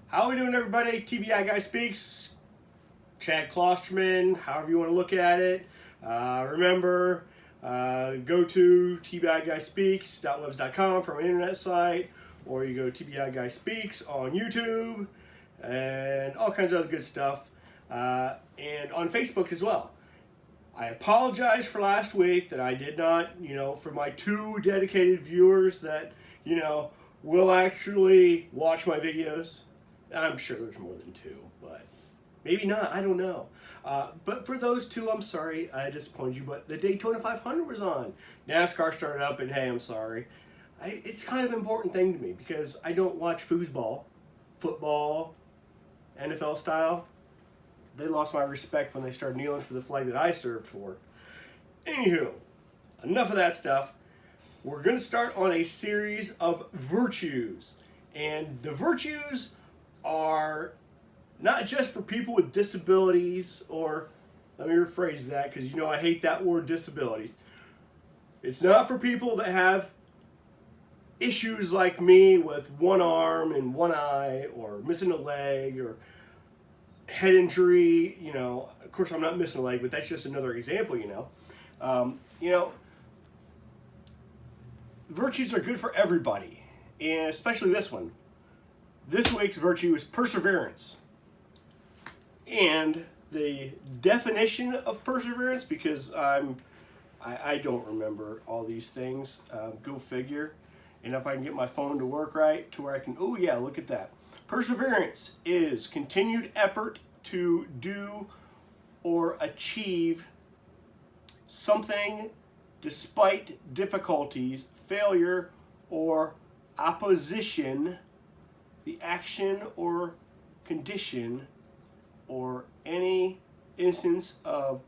How are we doing, everybody? TBI-Guy speaks. Chad Klosterman, however you want to look at it. Remember, go to tbiguyspeaks.webs.com from our internet site, or you go to TBI-Guy Speaks on YouTube, and all kinds of other good stuff, and on Facebook as well. I apologize for last week that I did not, for my 2 dedicated viewers that, will actually watch my videos. I'm sure there's more than 2, but maybe not. I don't know. But for those 2, I'm sorry I disappointed you. But the Daytona 500 was on. NASCAR started up, and hey, I'm sorry. It's kind of an important thing to me because I don't watch foosball, football, NFL style. They lost my respect when they started kneeling for the flag that I served for. Anywho, enough of that stuff. We're going to start on a series of virtues. And the virtues are not just for people with disabilities, or let me rephrase that because I hate that word, disabilities. It's not for people that have issues like me with one arm and one eye, or missing a leg, or head injury. Of course I'm not missing a leg, but that's just another example. Virtues are good for everybody, and especially this one. This week's virtue is perseverance. And the definition of perseverance, because I don't remember all these things, go figure. And if I can get my phone to work right to where I can, oh yeah, look at that. Perseverance is continued effort to do or achieve something despite difficulties, failure, or opposition, the action or condition, or any instance of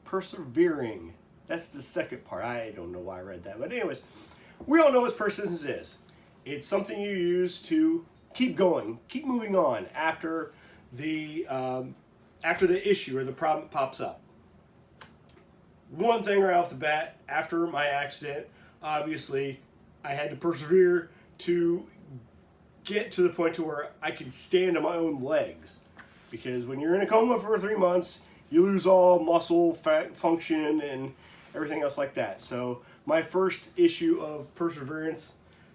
persevering. That's the second part. I don't know why I read that. But anyways, we all know what persistence is. It's something you use to keep going, keep moving on after the issue or the problem pops up. One thing right off the bat, after my accident, obviously, I had to persevere to get to the point to where I could stand on my own legs. Because when you're in a coma for 3 months, you lose all muscle function and everything else like that. So my first issue of perseverance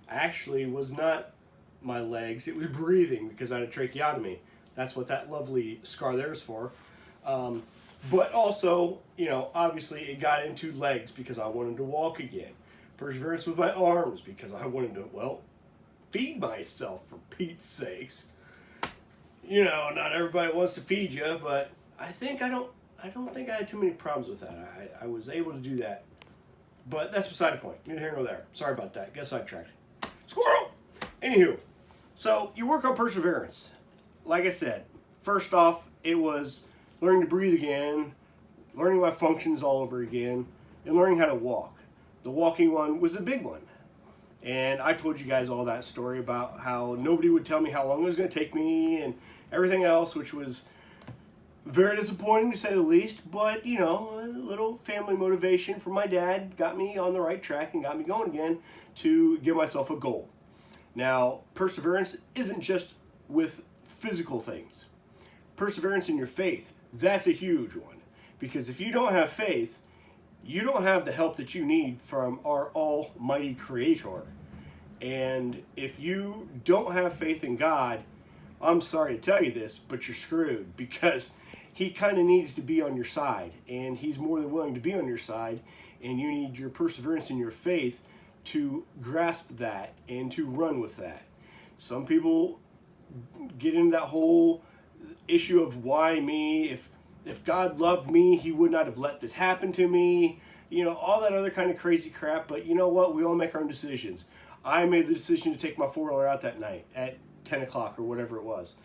actually was not my legs, it was breathing, because I had a tracheotomy. That's what that lovely scar there is for. But also, obviously it got into legs because I wanted to walk again. Perseverance with my arms because I wanted to, feed myself, for Pete's sakes. Not everybody wants to feed you, but I don't think I had too many problems with that. I was able to do that. But that's beside the point. Neither here nor there. Sorry about that. Get sidetracked. Squirrel! Anywho, so you work on perseverance. Like I said, first off, it was learning to breathe again, learning my functions all over again, and learning how to walk. The walking one was a big one. And I told you guys all that story about how nobody would tell me how long it was going to take me and everything else, which was very disappointing to say the least. But, a little family motivation from my dad got me on the right track and got me going again to give myself a goal. Now, perseverance isn't just with physical things. Perseverance in your faith, that's a huge one. Because if you don't have faith, you don't have the help that you need from our almighty creator. And if you don't have faith in God, I'm sorry to tell you this, but you're screwed, because he kind of needs to be on your side, and he's more than willing to be on your side, and you need your perseverance in your faith to grasp that and to run with that. Some people get into that whole issue of why me, if God loved me, he would not have let this happen to me. All that other kind of crazy crap. But you know what? We all make our own decisions. I made the decision to take my 4-wheeler out that night at 10 o'clock or whatever it was.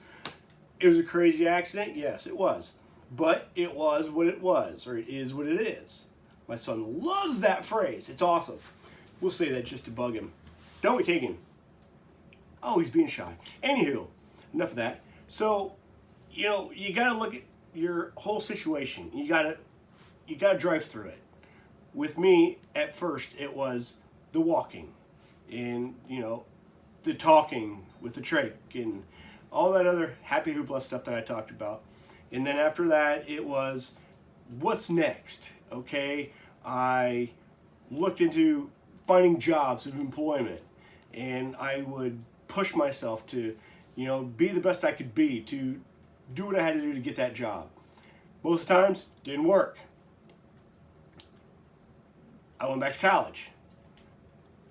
It was a crazy accident. Yes, it was. But it was what it was, or it is what it is. My son loves that phrase. It's awesome. We'll say that just to bug him. Don't we, Kagan? Oh, he's being shy. Anywho, enough of that. So, you got to look at your whole situation. You got to drive through it. With me, at first, it was the walking. And, the talking with the trach and all that other happy hoopla stuff that I talked about. And then after that, it was, what's next? Okay, I looked into finding jobs of employment, and I would push myself to, be the best I could be, to do what I had to do to get that job. Most times, didn't work. I went back to college.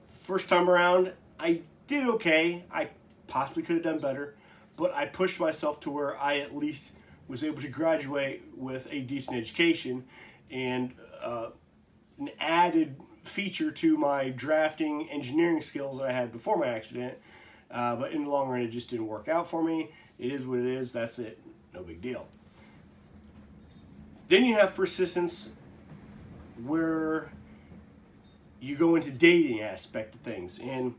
First time around, I did okay. I possibly could have done better, but I pushed myself to where I at least was able to graduate with a decent education, and an added feature to my drafting engineering skills that I had before my accident. But in the long run, it just didn't work out for me. It is what it is. That's it. No big deal. Then you have persistence, where you go into dating aspect of things. And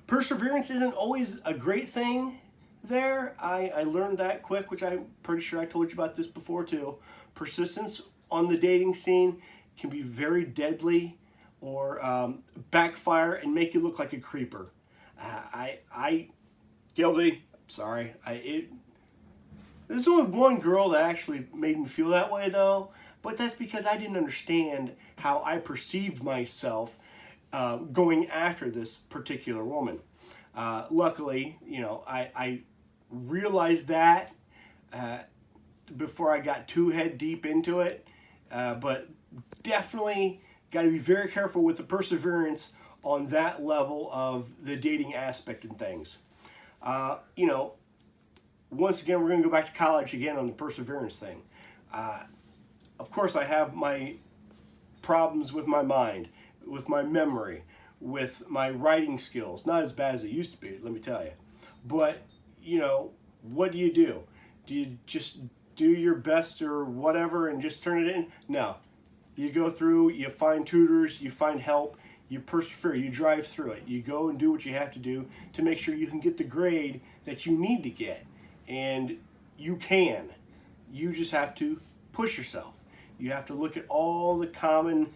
perseverance isn't always a great thing there. I learned that quick, which I'm pretty sure I told you about this before too. Persistence on the dating scene can be very deadly, or backfire and make you look like a creeper. I guilty. Sorry. There's only one girl that actually made me feel that way though, but that's because I didn't understand how I perceived myself going after this particular woman. Luckily, I realized that before I got too head deep into it, but definitely got to be very careful with the perseverance on that level of the dating aspect and things. Once again, we're going to go back to college again on the perseverance thing. Of course, I have my problems with my mind, with my memory, with my writing skills. Not as bad as they used to be, let me tell you. But, what do? Do you just do your best or whatever and just turn it in? No. You go through, you find tutors, you find help, you persevere, you drive through it. You go and do what you have to do to make sure you can get the grade that you need to get. And you can. You just have to push yourself. You have to look at all the common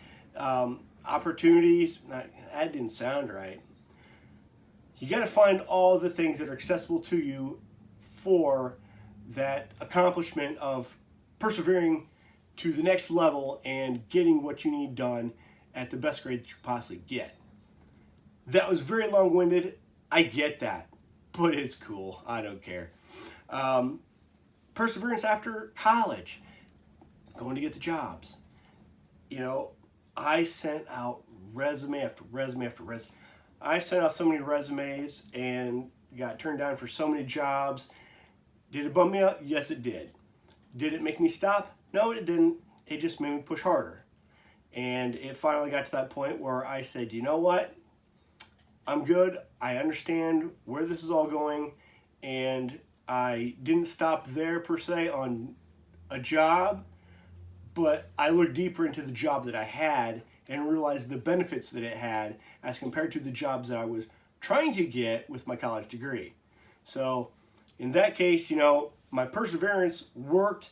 opportunities. That didn't sound right. You got to find all the things that are accessible to you for that accomplishment of persevering to the next level and getting what you need done at the best grade that you possibly get. That was very long-winded. I get that, but it's cool. I don't care. Perseverance after college, going to get the jobs. I sent out resume after resume after resume. I sent out so many resumes and got turned down for so many jobs. Did it bum me out? Yes, it did. Did it make me stop? No, it didn't. It just made me push harder. And it finally got to that point where I said, you know what? I'm good. I understand where this is all going. And I didn't stop there per se on a job, but I looked deeper into the job that I had and realized the benefits that it had as compared to the jobs that I was trying to get with my college degree. So in that case, my perseverance worked,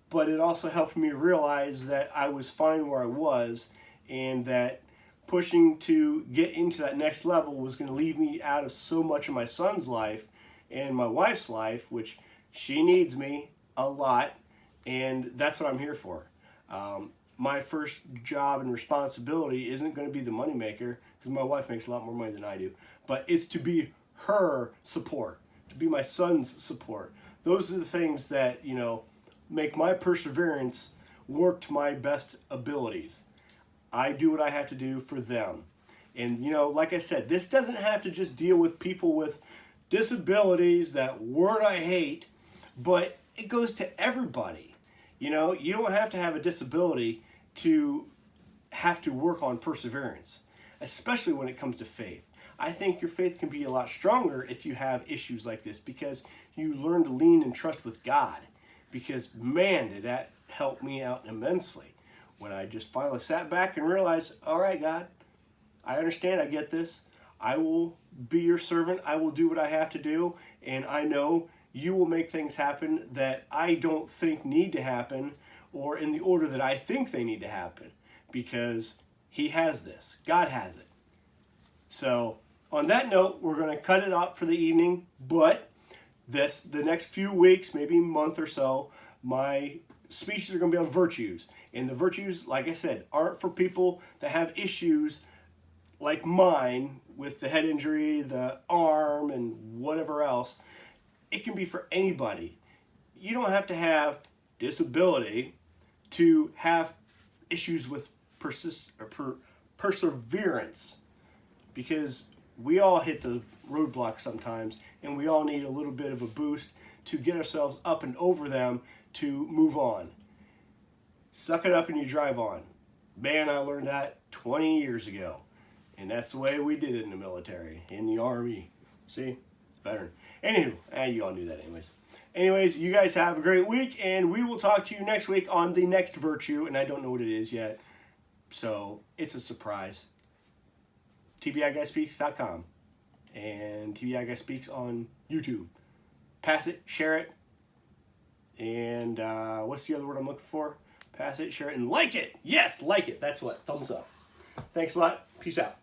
but it also helped me realize that I was fine where I was, and that pushing to get into that next level was going to leave me out of so much of my son's life and my wife's life, which she needs me a lot, and that's what I'm here for. My first job and responsibility isn't going to be the moneymaker, because my wife makes a lot more money than I do, but it's to be her support, to be my son's support. Those are the things that, make my perseverance work to my best abilities. I do what I have to do for them. And, like I said, this doesn't have to just deal with people with disabilities, that word I hate, but it goes to everybody. You don't have to have a disability to have to work on perseverance, especially when it comes to faith. I think your faith can be a lot stronger if you have issues like this, because you learn to lean and trust with God. Because, man, did that help me out immensely when I just finally sat back and realized, all right, God, I understand, I get this. I will be your servant. I will do what I have to do. And I know you will make things happen that I don't think need to happen, or in the order that I think they need to happen, because he has this. God has it. So on that note, we're going to cut it off for the evening, but the next few weeks, maybe month or so, my speeches are going to be on virtues. And the virtues, like I said, aren't for people that have issues like mine with the head injury, the arm, and whatever else. It can be for anybody. You don't have to have disability to have issues with perseverance, because we all hit the roadblocks sometimes, and we all need a little bit of a boost to get ourselves up and over them to move on. Suck it up and you drive on. Man, I learned that 20 years ago. And that's the way we did it in the military, in the Army. See? Veteran. Anywho, you all knew that anyways. Anyways, you guys have a great week, and we will talk to you next week on the next virtue, and I don't know what it is yet, so it's a surprise. TBI-Guy-Speaks.com and TBI-Guy Speaks on YouTube. Pass it, share it, and what's the other word I'm looking for? Pass it, share it, and like it. Yes, like it. That's what. Thumbs up. Thanks a lot. Peace out.